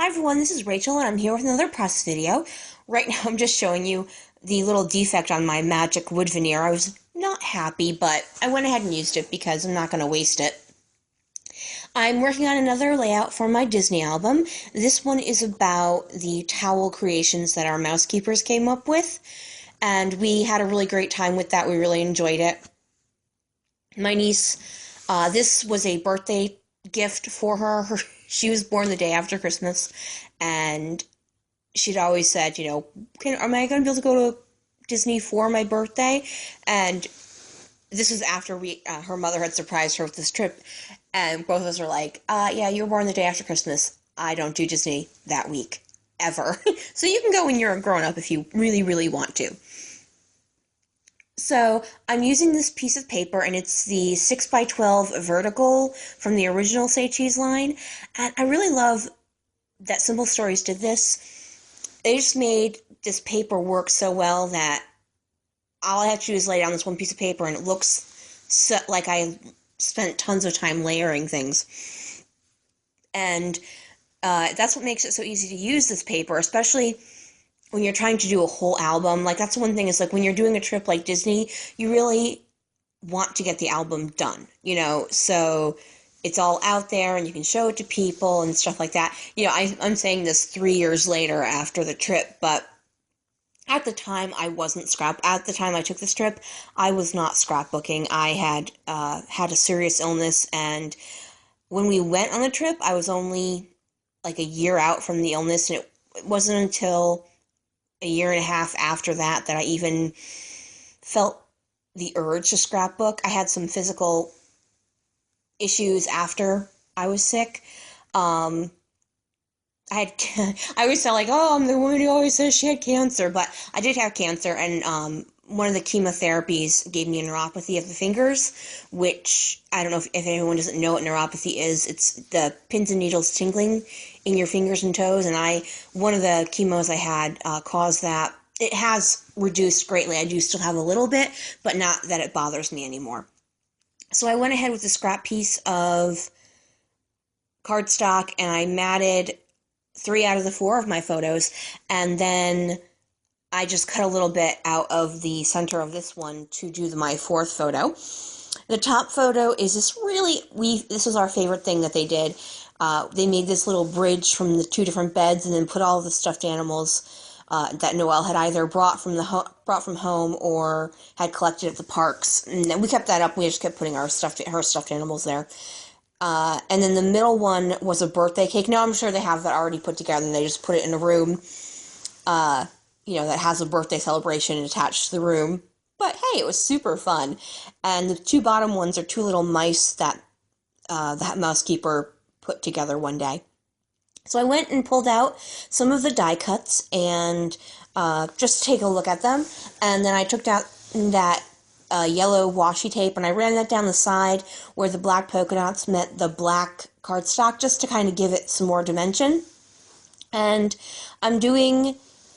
Hi everyone, this is Rachel and I'm here with another press video. Right now I'm just showing you the little defect on my magic wood veneer. I was not happy, but I went ahead and used it because I'm not going to waste it. I'm working on another layout for my Disney album. This one is about the towel creations that our mousekeepers came up with, and we had a really great time with that. We really enjoyed it. My niece, this was a birthday gift for her. She was born the day after Christmas, and she'd always said, am I going to be able to go to Disney for my birthday? And this was after her mother had surprised her with this trip, and both of us were like, yeah, you were born the day after Christmas. I don't do Disney that week, ever. So you can go when you're a grown-up if you really, really want to. So I'm using this piece of paper, and it's the 6x12 vertical from the original Say Cheese line, and I really love that Simple Stories did this. They just made this paper work so well that all I have to do is lay down this one piece of paper, and it looks like I spent tons of time layering things. And that's what makes it so easy to use this paper, especially when you're trying to do a whole album. Like, that's one thing, is like when you're doing a trip like Disney, you really want to get the album done, so it's all out there and you can show it to people and stuff like that. I'm saying this 3 years later after the trip, but at the time at the time I took this trip, I was not scrapbooking. I had had a serious illness, and when we went on the trip, I was only like a year out from the illness, and it wasn't until a year and a half after that I even felt the urge to scrapbook. I had some physical issues after I was sick. I always felt like, oh, I'm the woman who always says she had cancer, but I did have cancer, and one of the chemotherapies gave me a neuropathy of the fingers, which, I don't know if anyone doesn't know what neuropathy is. It's the pins and needles tingling in your fingers and toes, and one of the chemos I had caused that. It has reduced greatly. I do still have a little bit, but not that it bothers me anymore. So I went ahead with a scrap piece of cardstock, and I matted 3 out of the 4 of my photos, and then I just cut a little bit out of the center of this one to do my 4th photo. The top photo is this this was our favorite thing that they did. They made this little bridge from the 2 different beds, and then put all the stuffed animals that Noelle had either brought from home or had collected at the parks. And then we kept that up. We just kept putting her stuffed animals there. And then the middle one was a birthday cake. Now, I'm sure they have that already put together, and they just put it in a room, that has a birthday celebration attached to the room. But hey, it was super fun. And the 2 bottom ones are 2 little mice that that mousekeeper put together one day. So I went and pulled out some of the die cuts and just to take a look at them. And then I took out that yellow washi tape, and I ran that down the side where the black polka dots met the black cardstock, just to kind of give it some more dimension. And I'm doing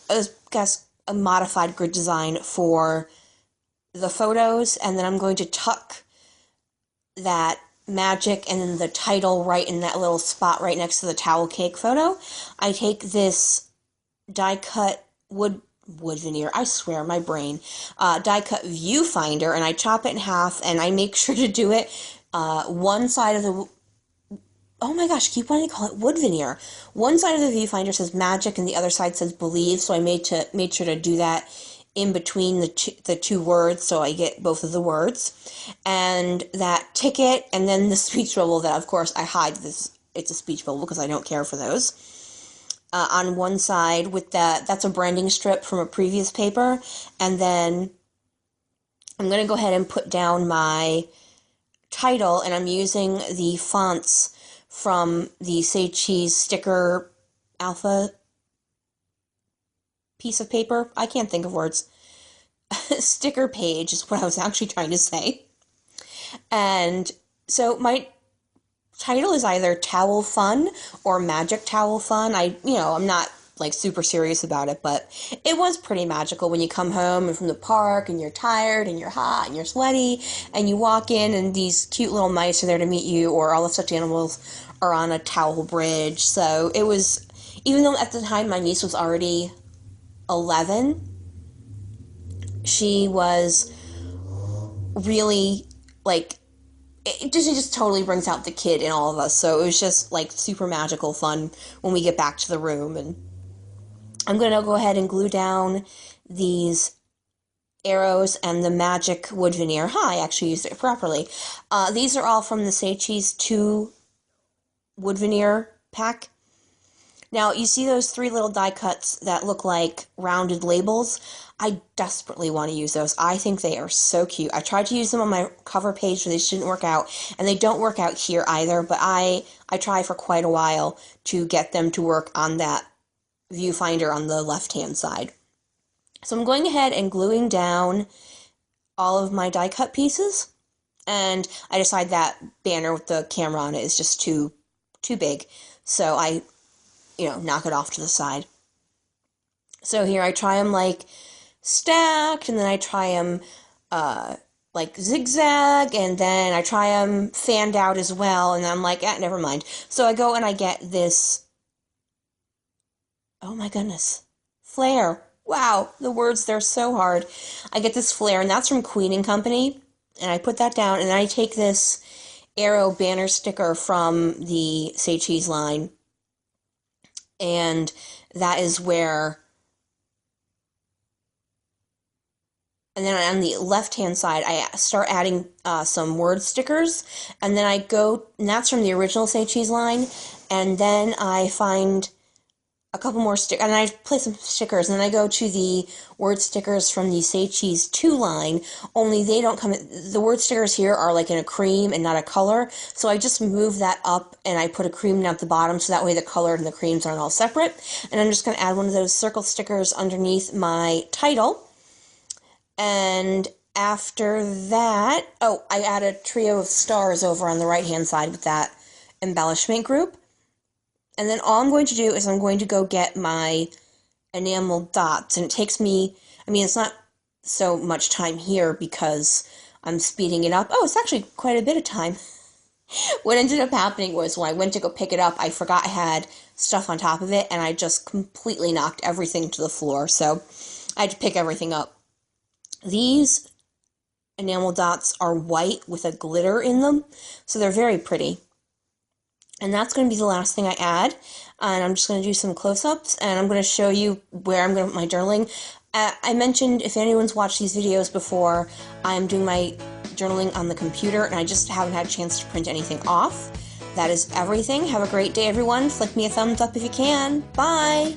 a modified grid design for the photos, and then I'm going to tuck that magic and then the title right in that little spot right next to the towel cake photo. I take this die cut wood veneer, I swear, my brain, die cut viewfinder, and I chop it in half, and I make sure to do it one side of the, oh my gosh, I keep wanting to call it wood veneer. One side of the viewfinder says magic and the other side says believe, so I made sure to do that in between the 2 words, so I get both of the words. And that ticket, and then the speech bubble that, of course, I hide this. It's a speech bubble because I don't care for those. On one side with that's a branding strip from a previous paper, and then I'm going to go ahead and put down my title, and I'm using the fonts from the Say Cheese sticker alpha piece of paper. I can't think of words. Sticker page is what I was actually trying to say. And so my title is either Towel Fun or Magic Towel Fun. I'm not like super serious about it, but it was pretty magical when you come home and from the park and you're tired and you're hot and you're sweaty and you walk in and these cute little mice are there to meet you, or all the stuffed animals are on a towel bridge. So it was even though at the time my niece was already 11, she was really, like, it just totally brings out the kid in all of us. So it was just, like, super magical fun when we get back to the room. And I'm going to go ahead and glue down these arrows and the magic wood veneer. I actually used it properly. These are all from the Say Cheese 2 wood veneer pack. Now, you see those 3 little die cuts that look like rounded labels? I desperately want to use those. I think they are so cute. I tried to use them on my cover page, but they just didn't work out. And they don't work out here either, but I try for quite a while to get them to work on that viewfinder on the left-hand side. So I'm going ahead and gluing down all of my die cut pieces. And I decide that banner with the camera on it is just too big. So I knock it off to the side. So here I try them like stacked, and then I try them like zigzag, and then I try them fanned out as well, and I'm like, never mind. So I go and I get this, oh my goodness, flare. Wow, the words, they're so hard. I get this flare, and that's from Queen & Company, and I put that down, and then I take this arrow banner sticker from the Say Cheese line, and that is where, and then on the left-hand side, I start adding some word stickers, and then I go, and that's from the original Say Cheese line, and then I find a couple more stickers, and I place some stickers, and then I go to the word stickers from the Say Cheese 2 line, only they don't come, the word stickers here are like in a cream and not a color, so I just move that up, and I put a cream down at the bottom, so that way the color and the creams aren't all separate, and I'm just going to add one of those circle stickers underneath my title, and after that, I add a trio of stars over on the right-hand side with that embellishment group. And then all I'm going to do is I'm going to go get my enamel dots. And it takes me, it's not so much time here because I'm speeding it up. It's actually quite a bit of time. What ended up happening was when I went to go pick it up, I forgot I had stuff on top of it, and I just completely knocked everything to the floor. So I had to pick everything up. These enamel dots are white with a glitter in them, so they're very pretty. And that's going to be the last thing I add. And I'm just going to do some close-ups, and I'm going to show you where I'm going to put my journaling. I mentioned, if anyone's watched these videos before, I'm doing my journaling on the computer, and I just haven't had a chance to print anything off. That is everything. Have a great day, everyone. Flick me a thumbs up if you can. Bye!